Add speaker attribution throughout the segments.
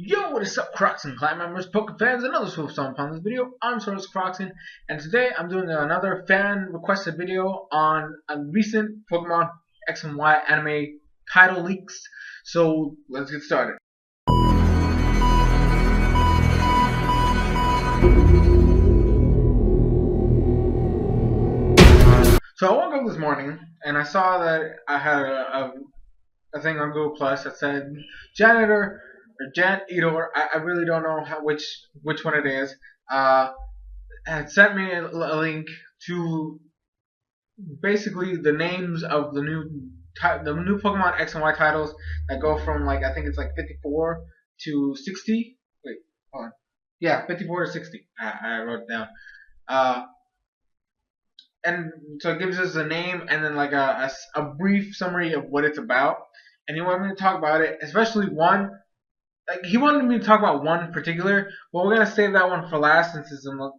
Speaker 1: Yo, what is up, Crocs and Clan members, Poke fans, and others who have stumbled upon this video? I'm SoresanCrockxen, and today I'm doing another fan-requested video on a recent Pokemon X and Y anime title leaks. So let's get started. So I woke up this morning and I saw that I had a thing on Google Plus that said janitor or janitor. I really don't know which one it is. Had sent me a link to basically the names of the new Pokemon X and Y titles that go from I think it's 54 to 60. Wait, hold on. Yeah, 54 to 60. I wrote it down. Uh, and so it gives us a name and then a brief summary of what it's about. And he wanted me to talk about it, especially one. He wanted me to talk about one particular, but we're gonna save that one for last since it's the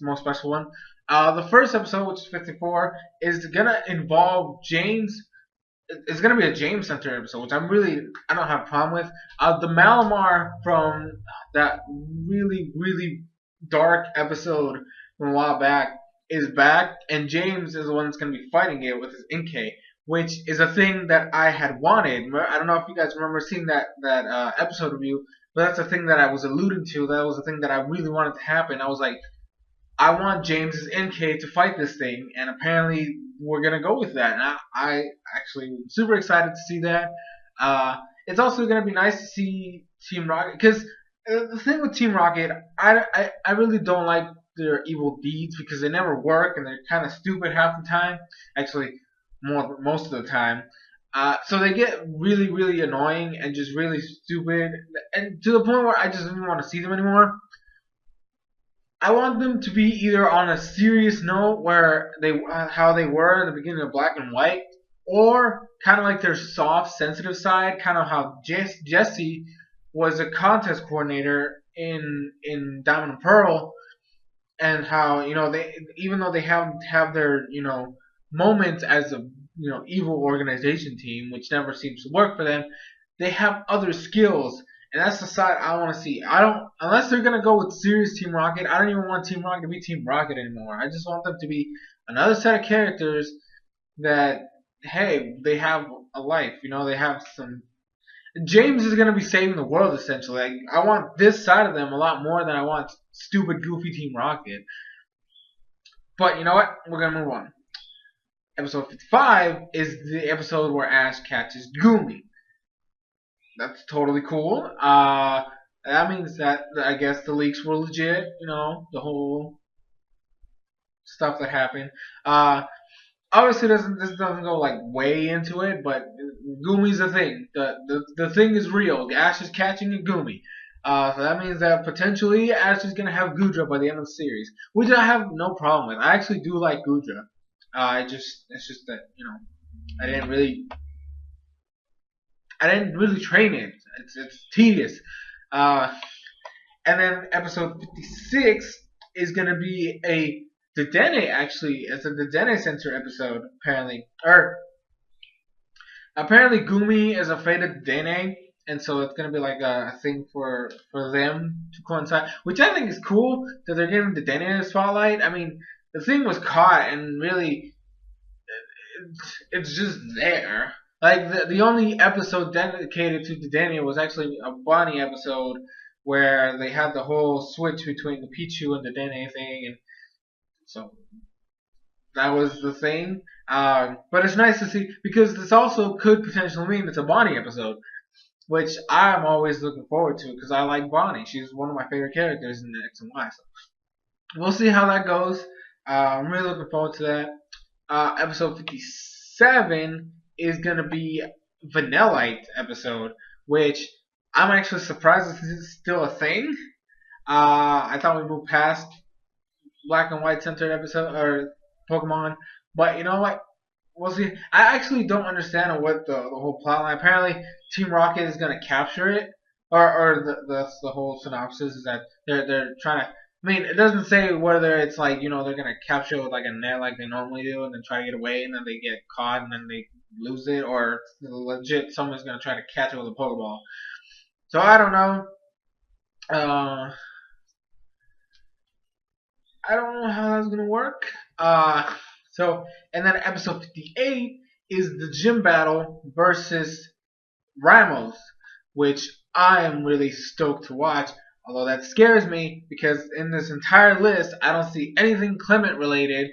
Speaker 1: most special one. The first episode, which is 54, is gonna involve James. It's gonna be a James Center episode, which I don't have a problem with. The Malamar from that really dark episode from a while back is back, and James is the one that's gonna be fighting it with his Inkay, which is a thing that I had wanted. I don't know if you guys remember seeing that episode review, but that's a thing that I was alluding to. That was a thing that I really wanted to happen. I was like, I want James's NK to fight this thing, and apparently we're gonna go with that. And I actually am super excited to see that. It's also gonna be nice to see Team Rocket, because the thing with Team Rocket, I really don't like their evil deeds because they never work and they're kind of stupid half the time. Actually, most of the time. So they get really annoying and just really stupid, and to the point where I just don't want to see them anymore. I want them to be either on a serious note where how they were in the beginning of Black and White, or kind of like their soft, sensitive side, kind of how Jesse was a contest coordinator in Diamond and Pearl, and how they, even though they have their moments as a evil organization team, which never seems to work for them, they have other skills, and that's the side I want to see. I don't, unless they're gonna go with serious Team Rocket. I don't even want Team Rocket to be Team Rocket anymore. I just want them to be another set of characters that, hey, they have a life. They have some. James is gonna be saving the world essentially. I want this side of them a lot more than I want stupid, goofy Team Rocket. But you know what? We're gonna move on. Episode 55 is the episode where Ash catches Goomy. That's totally cool. That means that I guess the leaks were legit. The whole stuff that happened. Obviously, this doesn't go way into it, but Goomy's a thing. The thing is real. Ash is catching a Goomy. So that means that potentially Ash is gonna have Gudra by the end of the series, which I have no problem with. I actually do like Gudra. It's just that I didn't really train it. It's tedious. And then episode 56 is gonna be a Dedenne. Actually, it's a Dedenne Center episode apparently. Apparently Goomy is afraid of Dedenne, and so it's gonna be a thing for them to coincide, which I think is cool that they're giving Dedenne a spotlight. I mean, the thing was caught, and really, it's just there. The only episode dedicated to Dedenne was actually a Bonnie episode where they had the whole switch between the Pichu and the Dedenne thing, and so that was the thing. But it's nice to see, because this also could potentially mean it's a Bonnie episode, which I'm always looking forward to because I like Bonnie. She's one of my favorite characters in the X and Y. So we'll see how that goes. I'm really looking forward to that. Episode 57 is gonna be Vanillite episode, which I'm actually surprised this is still a thing. I thought we moved past Black and White centered episode or Pokemon, but you know what? We'll see. I actually don't understand what the whole plotline. Apparently, Team Rocket is gonna capture it, or that's the whole synopsis is that they're trying to. I mean, it doesn't say whether it's they're gonna capture it with a net like they normally do, and then try to get away, and then they get caught, and then they lose it, or legit someone's gonna try to catch it with a Pokeball. So I don't know. Uh, I don't know how that's gonna work. Uh, so and then episode 58 is the gym battle versus Ramos, which I am really stoked to watch. Although that scares me because in this entire list I don't see anything Clement related,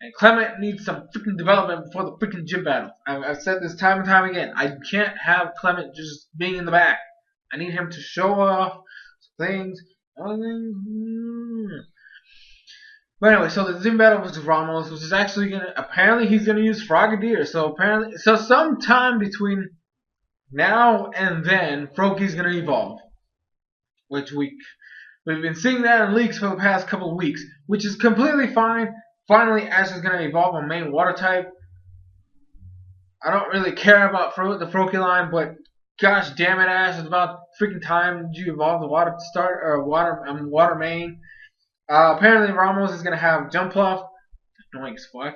Speaker 1: and Clement needs some freaking development before the freaking gym battle. I've said this time and time again. I can't have Clement just being in the back. I need him to show off things. But anyway, so the Zoom battle versus Ramos, which is actually gonna apparently he's gonna use Frogadier. So sometime between now and then, Froakies gonna evolve. Which we've been seeing that in leaks for the past couple of weeks, which is completely fine. Finally, Ash is gonna evolve a main water type. I don't really care about the Froakie line, but gosh damn it, Ash, it's about freaking time you evolve the water start or water main. Apparently, Ramos is gonna have Jump Fluff, annoying as fuck,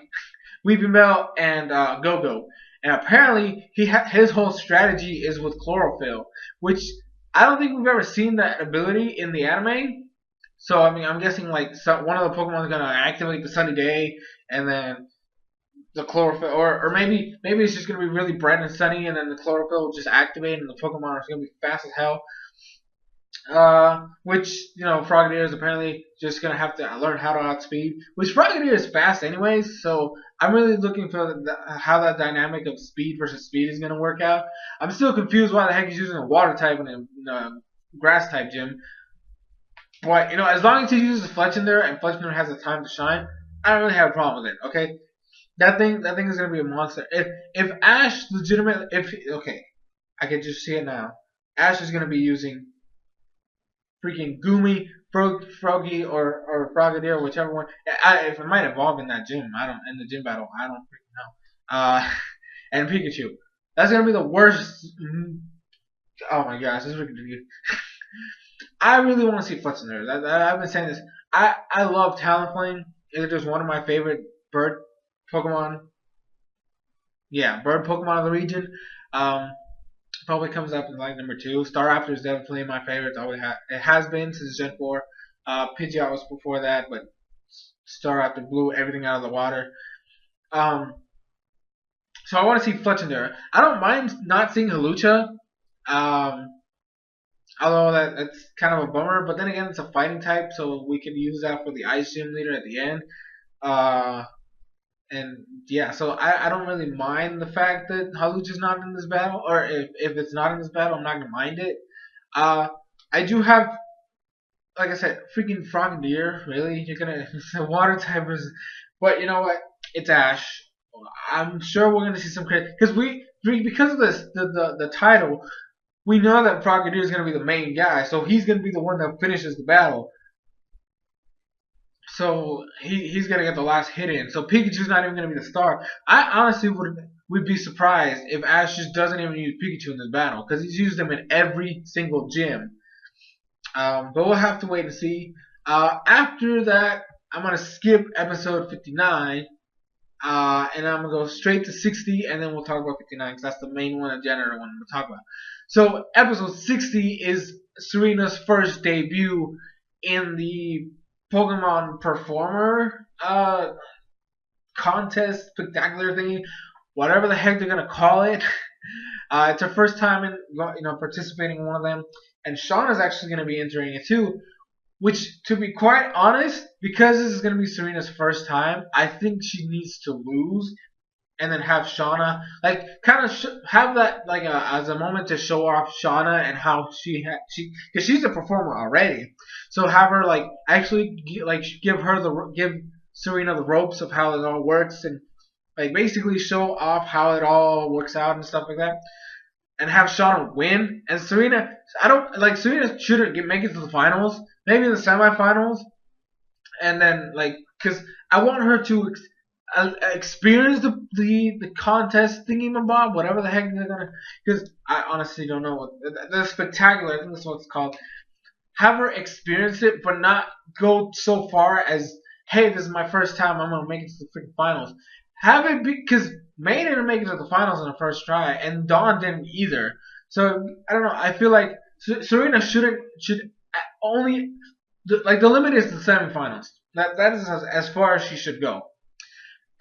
Speaker 1: Weeping Bell, and Go-Go. And apparently, his whole strategy is with Chlorophyll, which I don't think we've ever seen that ability in the anime. So I mean, I'm guessing like one of the Pokemon is gonna activate the Sunny Day, and then the Chlorophyll, or maybe it's just gonna be really bright and sunny, and then the Chlorophyll will just activate, and the Pokemon is gonna be fast as hell. Which, Frogadier is apparently just gonna have to learn how to outspeed. Which Frogadier is fast anyways, so I'm really looking for how that dynamic of speed versus speed is gonna work out. I'm still confused why the heck he's using a water type in a grass type gym. But as long as he uses Fletchinder and Fletchinder has the time to shine, I don't really have a problem with it. Okay, that thing is gonna be a monster. If Ash legitimately, I can just see it now. Ash is gonna be using freaking Goomy, Froggy, or Frogadier, whichever one. If it might evolve in that gym, in the gym battle, I don't freaking know. And Pikachu. That's gonna be the worst. Oh my gosh, this is freaking good. I really want to see Fletchinder. I've been saying this. I love Talonflame. It's just one of my favorite bird Pokemon. Yeah, bird Pokemon of the region. Probably comes up in like number 2. Staraptor is definitely my favorite. It has been since Gen 4. Pidgeot was before that, but Staraptor blew everything out of the water. So I want to see Fletchinder. I don't mind not seeing Hawlucha. Although that's kind of a bummer, but then again, it's a fighting type, so we can use that for the Ice Gym Leader at the end. And yeah, so I don't really mind the fact that Hawlucha's not in this battle, or if it's not in this battle, I'm not gonna mind it. I do have, like I said, freaking Frogadier. Really, you're gonna water type is, but you know what? It's Ash. I'm sure we're gonna see some crazy because of this the title. We know that Frogadier is gonna be the main guy, so he's gonna be the one that finishes the battle. So he's gonna get the last hit in. So Pikachu's not even gonna be the star. I honestly would be surprised if Ash just doesn't even use Pikachu in this battle, because he's used him in every single gym. But we'll have to wait and see. After that, I'm gonna skip episode 59, and I'm gonna go straight to 60, and then we'll talk about 59 because that's the main one, the janitor one we'll talk about. So episode 60 is Serena's first debut in the Pokemon Performer contest, spectacular thingy, whatever the heck they're gonna call it. It's her first time in participating in one of them, and Shauna's actually gonna be entering it too. Which, to be quite honest, because this is gonna be Serena's first time, I think she needs to lose, and then have Shauna kind of have that as a moment to show off Shauna and how because she's a performer already, so have her actually give Serena the ropes of how it all works, and basically show off how it all works out and stuff like that, and have Shauna win. And Serena shouldn't make it to the finals, maybe the semifinals, and then because I want her to experience the contest thingy-mabob, whatever the heck they're gonna. Because I honestly don't know the spectacular. I think that's what it's called. Have her experience it, but not go so far as, hey, this is my first time. I'm gonna make it to the freaking finals. Have it be because May didn't make it to the finals in the first try, and Dawn didn't either. So I don't know. I feel like Serena should only like the limit is the semifinals. That is as far as she should go.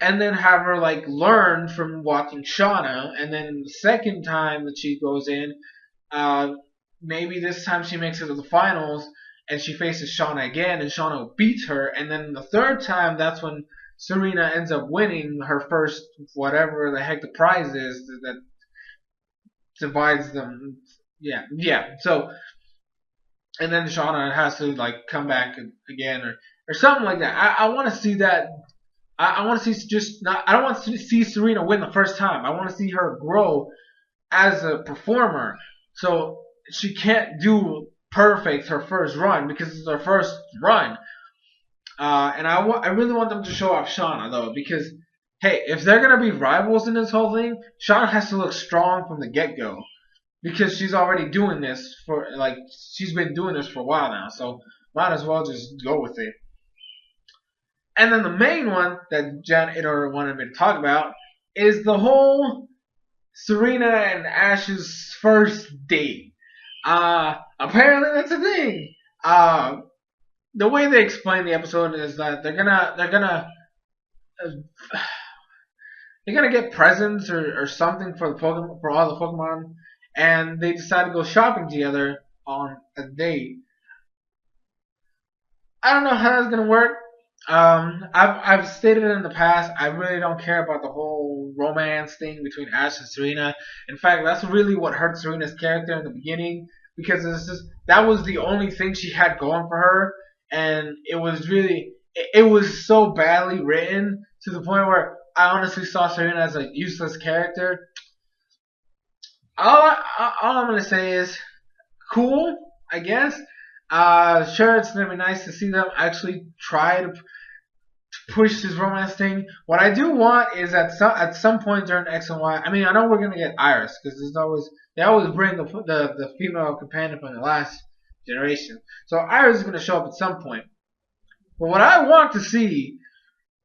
Speaker 1: And then have her like learn from watching Shauna, and then the second time that she goes in, uh, maybe this time she makes it to the finals and she faces Shauna again, and Shauna beats her, and then the third time that's when Serena ends up winning her first whatever the heck the prize is that divides them. Yeah, yeah. So and then Shauna has to like come back again or something like that. I want to see that. I want to see just not. I don't want to see Serena win the first time. I want to see her grow as a performer. So she can't do perfect her first run because it's her first run. And I really want them to show off Shauna though, because hey, if they're gonna be rivals in this whole thing, Shauna has to look strong from the get go because she's already doing this for like she's been doing this for a while now. So might as well just go with it. And then the main one that Jan Idor wanted me to talk about is the whole Serena and Ash's first date. Apparently that's a thing. The way they explain the episode is that uh, they're gonna get presents or something for the Pokemon, for all the Pokemon, and they decide to go shopping together on a date. I don't know how that's gonna work. I've stated it in the past. I really don't care about the whole romance thing between Ash and Serena. In fact, that's really what hurt Serena's character in the beginning because it's just that was the only thing she had going for her, and it was really it was so badly written to the point where I honestly saw Serena as a useless character. All I'm gonna say is cool, I guess. Sure, it's gonna be nice to see them actually try to push this romance thing. What I do want is at some point during X and Y. I mean, I know we're gonna get Iris because there's always they always bring the female companion from the last generation. So Iris is gonna show up at some point. But what I want to see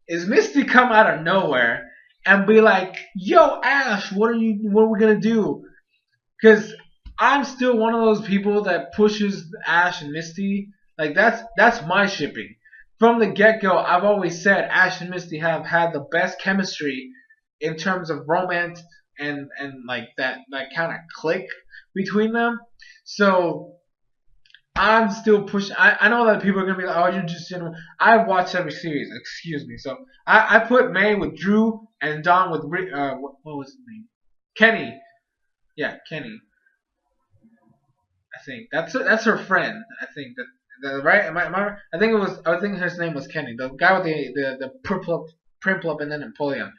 Speaker 1: is Misty come out of nowhere and be like, "Yo, Ash, what are we gonna do?" Because I'm still one of those people that pushes Ash and Misty. Like that's my shipping. From the get go, I've always said Ash and Misty have had the best chemistry in terms of romance and like that kind of click between them. So I'm still pushing. I know that people are gonna be like, "Oh, you're just I've watched every series. Excuse me. So I put May with Drew and Dawn with what was his name? Kenny. Yeah, Kenny. I think that's her friend. I think that right. Am I? I think it was. I think his name was Kenny, the guy with the Primplup and then Napoleon,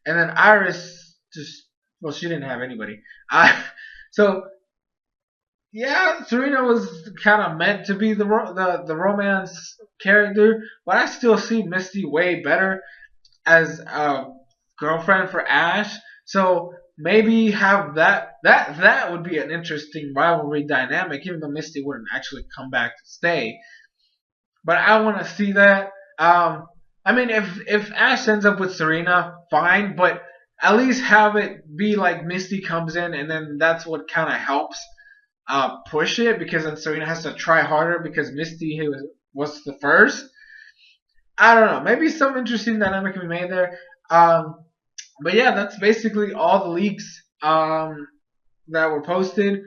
Speaker 1: and then Iris just well she didn't have anybody. So yeah, Serena was kind of meant to be the romance character, but I still see Misty way better as a girlfriend for Ash. So maybe have that would be an interesting rivalry dynamic, even though Misty wouldn't actually come back to stay. But I want to see that. I mean, if Ash ends up with Serena, fine, but at least have it be like Misty comes in, and then that's what kind of helps push it because then Serena has to try harder because Misty was the first. I don't know. Maybe some interesting dynamic can be made there. But yeah, that's basically all the leaks that were posted.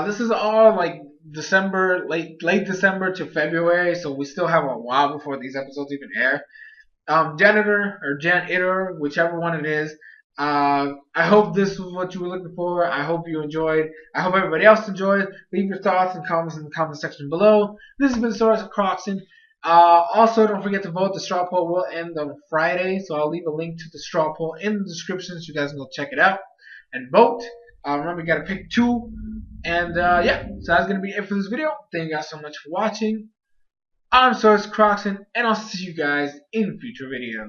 Speaker 1: This is all like December, late December to February, so we still have a while before these episodes even air. Janitor or Janitor, whichever one it is. I hope this was what you were looking for. I hope you enjoyed. I hope everybody else enjoyed. Leave your thoughts and comments in the comment section below. This has been SoresanCrockxen. Also, don't forget to vote. The straw poll will end on Friday, so I'll leave a link to the straw poll in the description so you guys can go check it out and vote. Remember, you gotta pick two. And yeah, so that's gonna be it for this video. Thank you guys so much for watching. I'm SoresanCrockxen, and I'll see you guys in future videos.